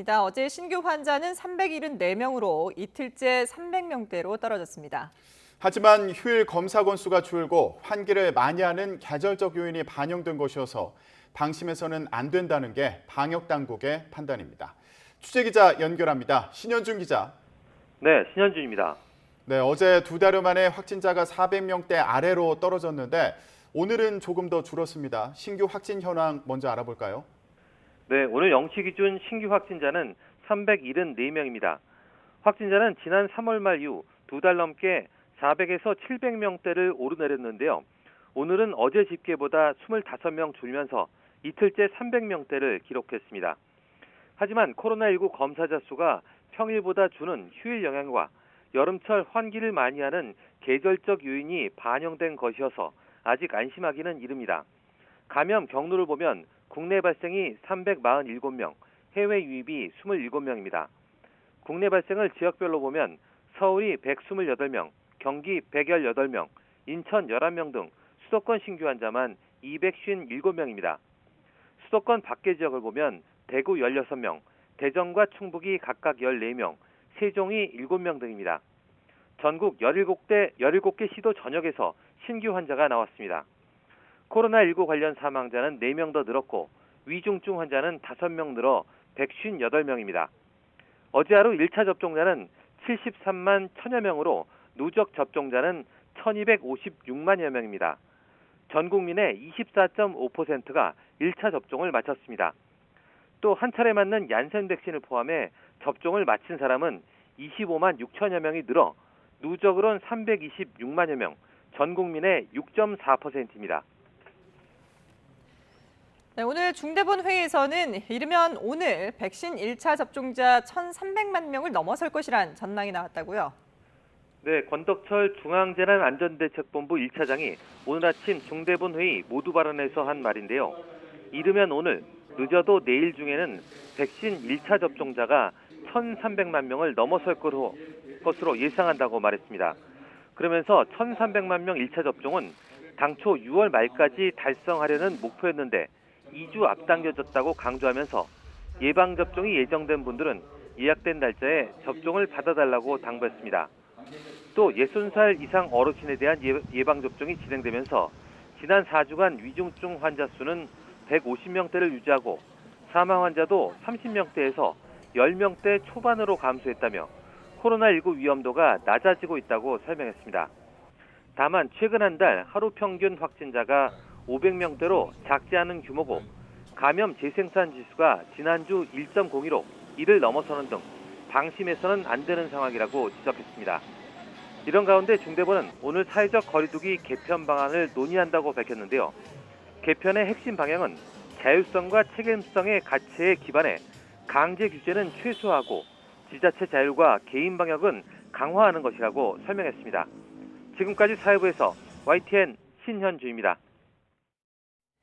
어제 신규 환자는 374명으로 이틀째 300명대로 떨어졌습니다. 하지만 휴일 검사 건수가 줄고 환기를 많이 하는 계절적 요인이 반영된 것이어서 방심해서는 안 된다는 게 방역 당국의 판단입니다. 취재기자 연결합니다. 신현준 기자. 네, 신현준입니다. 네, 어제 2달여 만에 확진자가 400명대 아래로 떨어졌는데 오늘은 조금 더 줄었습니다. 신규 확진 현황 먼저 알아볼까요? 네, 오늘 0시 기준 신규 확진자는 374명입니다. 확진자는 지난 3월 말 이후 2달 넘게 400에서 700명대를 오르내렸는데요. 오늘은 어제 집계보다 25명 줄면서 이틀째 300명대를 기록했습니다. 하지만 코로나19 검사자 수가 평일보다 주는 휴일 영향과 여름철 환기를 많이 하는 계절적 요인이 반영된 것이어서 아직 안심하기는 이릅니다. 감염 경로를 보면 국내 발생이 347명, 해외 유입이 27명입니다. 국내 발생을 지역별로 보면 서울이 128명, 경기 118명, 인천 11명 등 수도권 신규 환자만 257명입니다. 수도권 밖의 지역을 보면 대구 16명, 대전과 충북이 각각 14명, 세종이 7명 등입니다. 전국 17개 시도 전역에서 신규 환자가 나왔습니다. 코로나19 관련 사망자는 4명 더 늘었고 위중증 환자는 5명 늘어 158명입니다. 어제 하루 1차 접종자는 73만 1000여 명으로 누적 접종자는 1256만여 명입니다. 전 국민의 24.5%가 1차 접종을 마쳤습니다. 또 한 차례 맞는 얀센 백신을 포함해 접종을 마친 사람은 25만 6천여 명이 늘어 누적으로는 326만여 명, 전 국민의 6.4%입니다. 네, 오늘 중대본 회의에서는 이르면 오늘 백신 1차 접종자 1,300만 명을 넘어설 것이란 전망이 나왔다고요. 네, 권덕철 중앙재난안전대책본부 1차장이 오늘 아침 중대본 회의 모두 발언에서 한 말인데요. 이르면 오늘, 늦어도 내일 중에는 백신 1차 접종자가 1,300만 명을 넘어설 것으로 예상한다고 말했습니다. 그러면서 1,300만 명 1차 접종은 당초 6월 말까지 달성하려는 목표였는데 2주 앞당겨졌다고 강조하면서 예방접종이 예정된 분들은 예약된 날짜에 접종을 받아달라고 당부했습니다. 또 60살 이상 어르신에 대한 예방접종이 진행되면서 지난 4주간 위중증 환자 수는 150명대를 유지하고 사망 환자도 30명대에서 10명대 초반으로 감소했다며 코로나19 위험도가 낮아지고 있다고 설명했습니다. 다만 최근 한 달 하루 평균 확진자가 500명대로 작지 않은 규모고 감염 재생산 지수가 지난주 1.02로 이를 넘어서는 등 방심해서는 안 되는 상황이라고 지적했습니다. 이런 가운데 중대본은 오늘 사회적 거리두기 개편 방안을 논의한다고 밝혔는데요. 개편의 핵심 방향은 자율성과 책임성의 가치에 기반해 강제 규제는 최소화하고 지자체 자율과 개인 방역은 강화하는 것이라고 설명했습니다. 지금까지 사회부에서 YTN 신현주입니다.